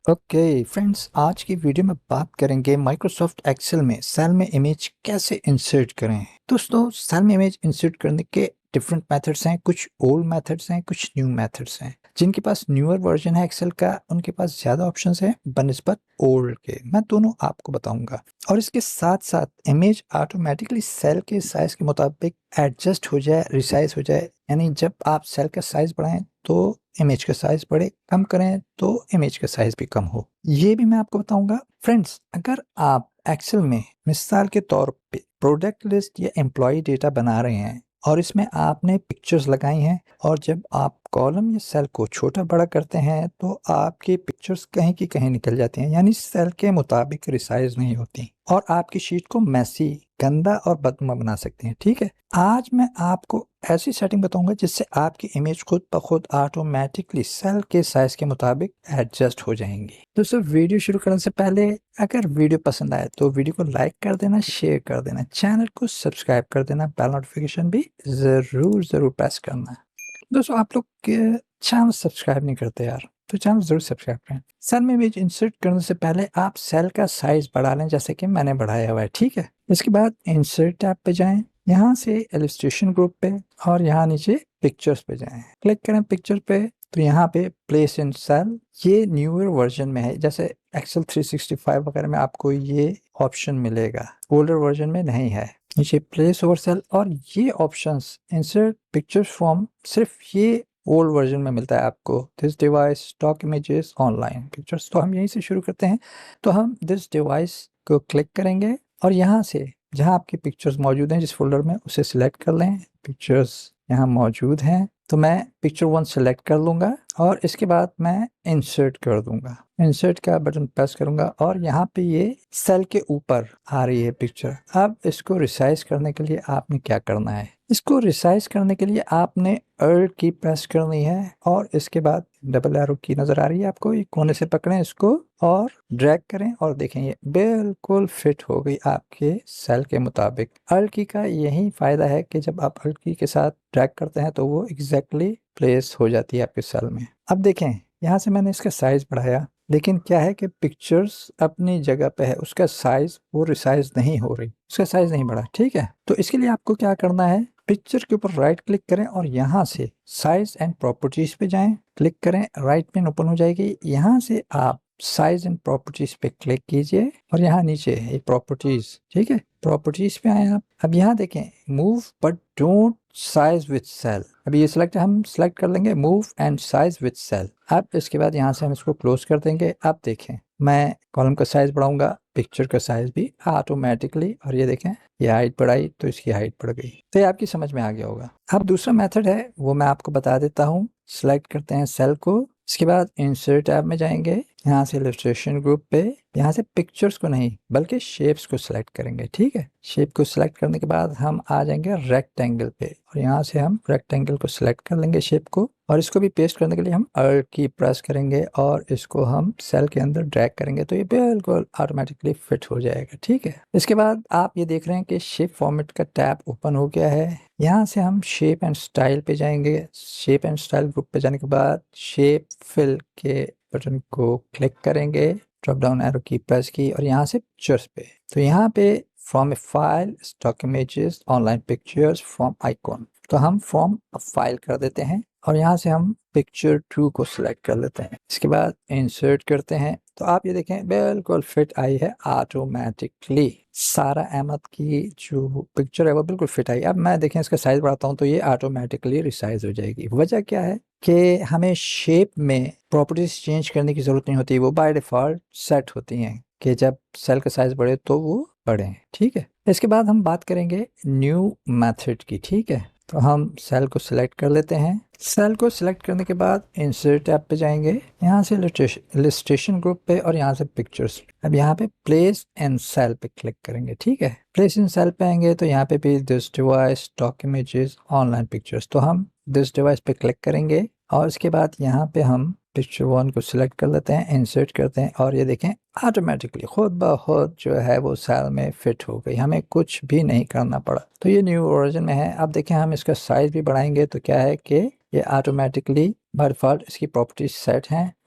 Okay friends, आज की video में बात करेंगे माइक्रोसॉफ्ट एक्सेल में सेल में इमेज कैसे इंसर्ट करें। दोस्तों, सेल में इमेज इंसर्ट करने के डिफरेंट मेथड्स हैं। कुछ ओल्ड मेथड्स हैं, कुछ न्यू मेथड्स हैं। जिनके पास न्यूअर वर्जन है एक्सेल का, उनके पास ज़्यादा ऑप्शंस हैं बनिस्बत ओल्ड के। मैं दोनों आपको बताऊंगा। और इसके साथ साथ इमेज ऑटोमेटिकली सेल के साइज के मुताबिक एडजस्ट हो जाए, रिसाइज हो जाए। यानी जब आप सेल का साइज बढ़ाएं तो इमेज का साइज बढ़े, कम करें तो इमेज का साइज भी कम हो। ये भी मैं आपको बताऊंगा। फ्रेंड्स, अगर आप एक्सेल में मिसाल के तौर पे प्रोडक्ट लिस्ट या एम्प्लॉय डेटा बना रहे हैं और इसमें आपने पिक्चर्स लगाई हैं, और जब आप कॉलम या सेल को छोटा बड़ा करते हैं तो आपकी पिक्चर्स कहीं की कहीं निकल जाती हैं, यानी सेल के मुताबिक रिसाइज नहीं होती और आपकी शीट को मैसी, गंदा और बदबू बना सकते हैं। ठीक है, आज मैं आपको ऐसी सेटिंग बताऊंगा जिससे आपकी इमेज खुद ब खुद ऑटोमेटिकली सेल के साइज के मुताबिक एडजस्ट हो जाएंगी। दोस्तों, वीडियो शुरू करने से पहले अगर वीडियो पसंद आए तो वीडियो को लाइक कर देना, शेयर कर देना, चैनल को सब्सक्राइब कर देना, बेल नोटिफिकेशन भी जरूर प्रेस करना। दोस्तों, आप लोग चैनल सब्सक्राइब नहीं करते यार, तो चैनल जरूर सब्सक्राइब करें। सेल में इमेज इंसर्ट करने से पहले आप सेल का साइज बढ़ा लें, जैसे कि मैंने बढ़ाया हुआ है। ठीक है, इसके बाद इंसर्ट टैब पे जाएं, यहाँ से इलस्ट्रेशन ग्रुप पे और यहाँ नीचे पिक्चर्स पे जाएं। क्लिक करें पिक्चर पे तो यहाँ पे प्लेस इन सेल, ये न्यूअर वर्जन में है। जैसे एक्सेल 365 वगैरह में आपको ये ऑप्शन मिलेगा, ओल्डर वर्जन में नहीं है। नीचे प्लेस ओवर सेल और ये ऑप्शंस इंसर्ट पिक्चर्स फ्रॉम, सिर्फ ये ओल्ड वर्जन में मिलता है आपको। This device stock images online pictures. तो हम यहीं से शुरू करते हैं। तो हम दिस डिवाइस को क्लिक करेंगे और यहाँ से जहाँ आपकी पिक्चर्स मौजूद हैं जिस फोल्डर में, उसे सिलेक्ट कर लें। पिक्चर्स यहाँ मौजूद हैं तो मैं पिक्चर 1 सेलेक्ट कर लूँगा और इसके बाद मैं इंसर्ट कर दूंगा। इंसर्ट का बटन प्रेस करूंगा और यहाँ पे ये सेल के ऊपर आ रही है पिक्चर। अब इसको रिसाइज करने के लिए आपने क्या करना है? इसको रिसाइज करने के लिए आपने अल्ट की प्रेस करनी है और इसके बाद डबल एरो की नजर आ रही है आपको, ये कोने से पकड़ें इसको और ड्रैग करें और देखें ये बिल्कुल फिट हो गई आपके सेल के मुताबिक। अल्ट की का यही फायदा है कि जब आप अल्ट की के साथ ड्रैग करते हैं तो वो एग्जैक्टली प्लेस हो जाती है आपके सेल में। अब देखें, यहाँ से मैंने इसका साइज बढ़ाया, लेकिन क्या है कि पिक्चर्स अपनी जगह पे है, उसका साइज वो रिसाइज नहीं हो रही, उसका साइज नहीं बढ़ा। ठीक है, तो इसके लिए आपको क्या करना है, पिक्चर के ऊपर राइट क्लिक करें और यहाँ से साइज एंड प्रॉपर्टीज पे जाएं। क्लिक करें, राइट पेन ओपन हो जाएगी। यहाँ से आप साइज एंड प्रॉपर्टीज पे क्लिक कीजिए और यहाँ नीचे ये प्रॉपर्टीज, ठीक है, प्रॉपर्टीज पे आए आप। अब यहाँ देखें move but don't size with cell. अभी ये सिलेक्ट, हम सिलेक्ट कर लेंगे move and size with cell. अब इसके बाद यहाँ से हम इसको क्लोज कर देंगे। अब देखें, मैं कॉलम का साइज बढ़ाऊंगा, पिक्चर का साइज भी ऑटोमेटिकली, और ये देखें ये हाइट बढ़ाई तो इसकी हाइट बढ़ गई। तो ये आपकी समझ में आ गया होगा। अब दूसरा मेथड है वो मैं आपको बता देता हूँ। सिलेक्ट करते हैं सेल को, इसके बाद इंसर्ट टैब में जाएंगे, यहाँ से इलस्ट्रेशन ग्रुप पे, यहाँ से पिक्चर्स को नहीं बल्कि शेप्स को सिलेक्ट करेंगे। ठीक है, शेप को सिलेक्ट करने के बाद हम आ जाएंगे रेक्टेंगल पे और यहाँ से हम रेक्टेंगल को सिलेक्ट कर लेंगे शेप को, और इसको भी पेस्ट करने के लिए हम अल्ट की प्रेस करेंगे और इसको हम सेल के अंदर ड्रैग करेंगे तो ये बिल्कुल ऑटोमेटिकली फिट हो जाएगा। ठीक है, इसके बाद आप ये देख रहे हैं कि शेप फॉर्मेट का टैब ओपन हो गया है। यहाँ से हम शेप एंड स्टाइल पे जाएंगे। शेप एंड स्टाइल ग्रुप पे जाने के बाद शेप फिल के बटन को क्लिक करेंगे, ड्रॉप डाउन एरो की प्रेस की और यहाँ से पिक्चर्स पे। तो यहाँ पे from A file stock images online pictures from icon, तो हम फ्रॉम अ फाइल कर देते हैं और यहाँ से हम पिक्चर 2 को सिलेक्ट कर लेते हैं। इसके बाद इंसर्ट करते हैं तो आप ये देखें बिल्कुल फिट आई है ऑटोमेटिकली। सारा अहमद की जो पिक्चर है वो बिल्कुल फिट आई। अब मैं देखें इसका साइज बढ़ाता हूँ तो ये ऑटोमेटिकली रिसाइज हो जाएगी। वजह क्या है कि हमें शेप में प्रॉपर्टीज चेंज करने की जरूरत नहीं होती, वो बाय डिफॉल्ट सेट होती हैं कि जब सेल का साइज बढ़े तो वो बढ़े। ठीक है, इसके बाद हम बात करेंगे न्यू मेथड की। ठीक है, तो हम सेल को सिलेक्ट कर लेते हैं। सेल को सिलेक्ट करने के बाद इंसर्ट टैब पे जाएंगे, यहाँ से इलस्ट्रेशन ग्रुप पे और यहाँ से पिक्चर्स। अब यहाँ पे प्लेस इन सेल पे क्लिक करेंगे। ठीक है, प्लेस इन सेल पे आएंगे तो यहाँ पे भी this device stock images online pictures, तो हम दिस डिवाइस पे क्लिक करेंगे और इसके बाद यहाँ पे हम पिक्चर 1 को सिलेक्ट कर लेते हैं, इंसर्ट करते हैं और ये देखें ऑटोमेटिकली खुद ब खुद जो है वो सेल में फिट हो गई, हमें कुछ भी नहीं करना पड़ा। तो ये न्यू वर्जन में है। अब देखें हम इसका साइज भी बढ़ाएंगे तो क्या है कि ये ऑटोमेटिकली बाय डिफॉल्ट इसकी प्रॉपर्टीज सेट हैं